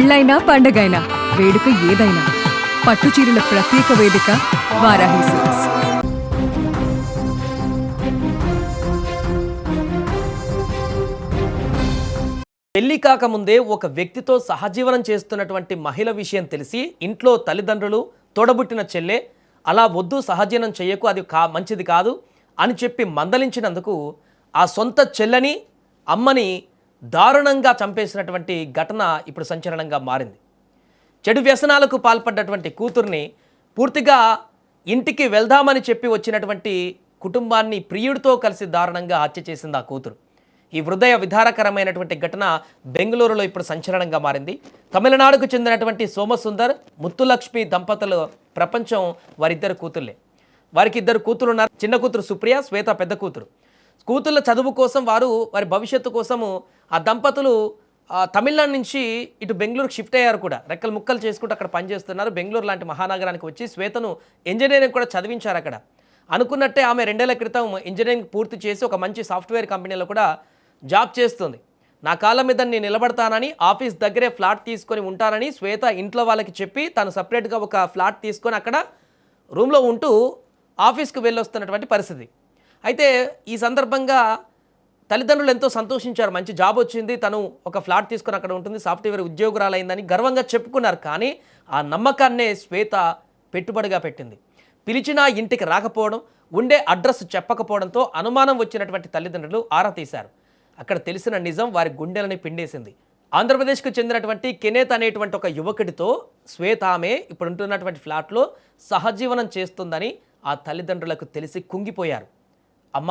పెళ్ళైనా పండగైనా వేడుక ఏదైనా పట్టుచీరల ప్రత్యేక వేదిక వారాహి సిల్క్స్. పెళ్లి కాకముందే ఒక వ్యక్తితో సహజీవనం చేస్తున్నటువంటి మహిళ విషయం తెలిసి ఇంట్లో తల్లిదండ్రులు తోడబుట్టిన చెల్లె అలా వద్దు సహజీవనం చేయకు అది మంచిది కాదు అని చెప్పి మందలించినందుకు ఆ సొంత చెల్లని అమ్మని దారుణంగా చంపేసినటువంటి ఘటన ఇప్పుడు సంచలనంగా మారింది. చెడు వ్యసనాలకు పాల్పడ్డటువంటి కూతుర్ని పూర్తిగా ఇంటికి వెళ్దామని చెప్పి వచ్చినటువంటి కుటుంబాన్ని ప్రియుడితో కలిసి దారుణంగా హత్య చేసింది ఆ కూతురు. ఈ హృదయ విధారకరమైనటువంటి ఘటన బెంగళూరులో ఇప్పుడు సంచలనంగా మారింది. తమిళనాడుకు చెందినటువంటి సోమసుందర్ ముత్తులక్ష్మి దంపతులు ప్రపంచం వారిద్దరు కూతుర్లే. వారికి ఇద్దరు కూతురు ఉన్నారు. చిన్న కూతురు సుప్రియ, శ్వేత పెద్ద కూతురు. కూతుర్ల చదువు కోసం వారి భవిష్యత్తు కోసము ఆ దంపతులు తమిళనాడు నుంచి ఇటు బెంగళూరుకి షిఫ్ట్ అయ్యారు కూడా. రెక్కలు ముక్కలు చేసుకుంటూ అక్కడ పనిచేస్తున్నారు. బెంగళూరు లాంటి మహానగరానికి వచ్చి శ్వేతను ఇంజనీరింగ్ కూడా చదివించారు అక్కడ. అనుకున్నట్టే ఆమె 2 ఏళ్ల క్రితం ఇంజనీరింగ్ పూర్తి చేసి ఒక మంచి సాఫ్ట్వేర్ కంపెనీలో కూడా జాబ్ చేస్తుంది. నా కాళ్ళ మీద నేను నిలబడతానని ఆఫీస్ దగ్గరే ఫ్లాట్ తీసుకొని ఉంటానని శ్వేత ఇంట్లో వాళ్ళకి చెప్పి తను సపరేట్గా ఒక ఫ్లాట్ తీసుకొని అక్కడ రూమ్లో ఉంటూ ఆఫీస్కి వెళ్ళొస్తున్నటువంటి పరిస్థితి. అయితే ఈ సందర్భంగా తల్లిదండ్రులు ఎంతో సంతోషించారు. మంచి జాబ్ వచ్చింది, తను ఒక ఫ్లాట్ తీసుకొని అక్కడ ఉంటుంది, సాఫ్ట్వేర్ ఉద్యోగురాలైందని గర్వంగా చెప్పుకున్నారు. కానీ ఆ నమ్మకాన్నే శ్వేత పెట్టుబడిగా పెట్టింది. పిలిచినా ఇంటికి రాకపోవడం, ఉండే అడ్రస్ చెప్పకపోవడంతో అనుమానం వచ్చినటువంటి తల్లిదండ్రులు ఆరా తీశారు. అక్కడ తెలిసిన నిజం వారి గుండెలని పిండేసింది. ఆంధ్రప్రదేశ్కు చెందినటువంటి కెనేత్ అనేటువంటి ఒక యువకుడితో శ్వేత ఆమె ఇప్పుడు ఉంటున్నటువంటి ఫ్లాట్లో సహజీవనం చేస్తుందని ఆ తల్లిదండ్రులకు తెలిసి కుంగిపోయారు. అమ్మ,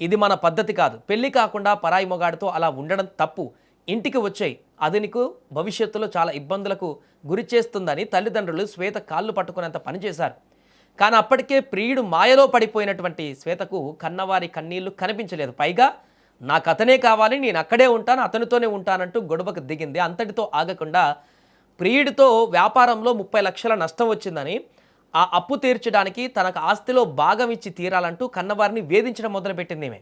ఇది మన పద్ధతి కాదు, పెళ్లి కాకుండా పరాయి మొగాడితో అలా ఉండడం తప్పు, ఇంటికి వచ్చాయి, అది నీకు భవిష్యత్తులో చాలా ఇబ్బందులకు గురి చేస్తుందని తల్లిదండ్రులు శ్వేత కాళ్ళు పట్టుకునేంత పనిచేశారు. కానీ అప్పటికే ప్రియుడు మాయలో పడిపోయినటువంటి శ్వేతకు కన్నవారి కన్నీళ్లు కనిపించలేదు. పైగా నాకు అతనే కావాలి, నేను అక్కడే ఉంటాను, అతనితోనే ఉంటానంటూ గొడవకు దిగింది. అంతటితో ఆగకుండా ప్రియుడితో వ్యాపారంలో 30 లక్షల నష్టం వచ్చిందని ఆ అప్పు తీర్చడానికి తనకు ఆస్తిలో భాగం ఇచ్చి తీరాలంటూ కన్నవారిని వేధించడం మొదలుపెట్టింది ఈమె.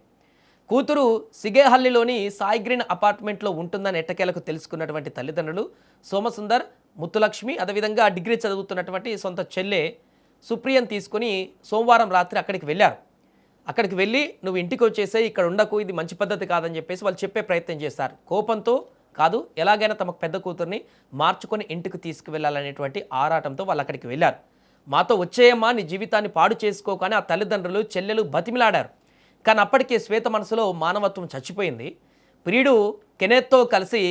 కూతురు సిగేహల్లిలోని సాయిగ్రీన్ అపార్ట్మెంట్లో ఉంటుందని ఎట్టకేలకు తెలుసుకున్నటువంటి తల్లిదండ్రులు సోమసుందర్, ముత్తులక్ష్మి, అదేవిధంగా డిగ్రీ చదువుతున్నటువంటి సొంత చెల్లె సుప్రియను తీసుకుని సోమవారం రాత్రి అక్కడికి వెళ్ళారు. అక్కడికి వెళ్ళి నువ్వు ఇంటికి వచ్చేసే, ఇక్కడ ఉండకు, ఇది మంచి పద్ధతి కాదని చెప్పేసి వాళ్ళు చెప్పే ప్రయత్నం చేశారు. కోపంతో కాదు, ఎలాగైనా తమకు పెద్ద కూతుర్ని మార్చుకొని ఇంటికి తీసుకువెళ్ళాలనేటువంటి ఆరాటంతో వాళ్ళు అక్కడికి వెళ్ళారు. మాతో వచ్చేయమ్మా, నీ జీవితాన్ని పాడు చేసుకోకని ఆ తల్లిదండ్రులు చెల్లెలు బతిమిలాడారు. కానీ అప్పటికే శ్వేత మనసులో మానవత్వం చచ్చిపోయింది. ప్రియుడు కెనేత్తో కలిసి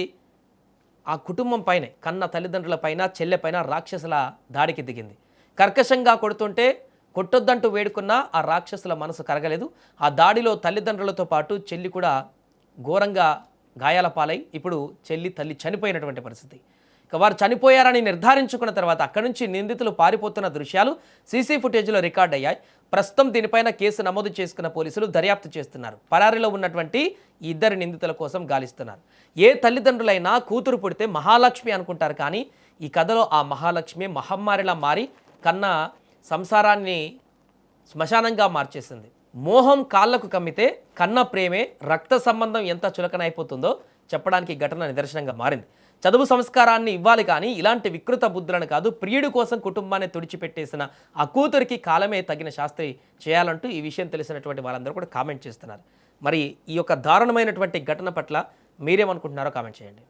ఆ కుటుంబం పైనే, కన్న తల్లిదండ్రుల పైన, చెల్లె పైన రాక్షసుల దాడికి దిగింది. కర్కశంగా కొడుతుంటే కొట్టొద్దంటూ వేడుకున్నా ఆ రాక్షసుల మనసు కరగలేదు. ఆ దాడిలో తల్లిదండ్రులతో పాటు చెల్లి కూడా ఘోరంగా గాయాల పాలై ఇప్పుడు చెల్లి తల్లి చనిపోయినటువంటి పరిస్థితి. ఇక వారు చనిపోయారని నిర్ధారించుకున్న తర్వాత అక్కడి నుంచి నిందితులు పారిపోతున్న దృశ్యాలు సీసీ ఫుటేజ్లో రికార్డ్ అయ్యాయి. ప్రస్తుతం దీనిపైన కేసు నమోదు చేసుకున్న పోలీసులు దర్యాప్తు చేస్తున్నారు. పరారీలో ఉన్నటువంటి ఈ ఇద్దరు నిందితుల కోసం గాలిస్తున్నారు. ఏ తల్లిదండ్రులైనా కూతురు పుడితే మహాలక్ష్మి అనుకుంటారు, కానీ ఈ కథలో ఆ మహాలక్ష్మి మహమ్మారిలా మారి కన్న సంసారాన్ని శ్మశానంగా మార్చేసింది. మోహం కాళ్లకు కమ్మితే కన్న ప్రేమే రక్త సంబంధం ఎంత చులకనైపోతుందో చెప్పడానికి ఈ ఘటన నిదర్శనంగా మారింది. చదువు సంస్కారాన్ని ఇవ్వాలి, కానీ ఇలాంటి వికృత బుద్ధులను కాదు. ప్రియుడి కోసం కుటుంబాన్ని తుడిచిపెట్టేసిన ఆ కూతురికి కాలమే తగిన శాస్త్రి చేయాలంటూ ఈ విషయం తెలిసినటువంటి వాళ్ళందరూ కూడా కామెంట్ చేస్తున్నారు. మరి ఈ యొక్క దారుణమైనటువంటి ఘటన పట్ల మీరేమనుకుంటున్నారో కామెంట్ చేయండి.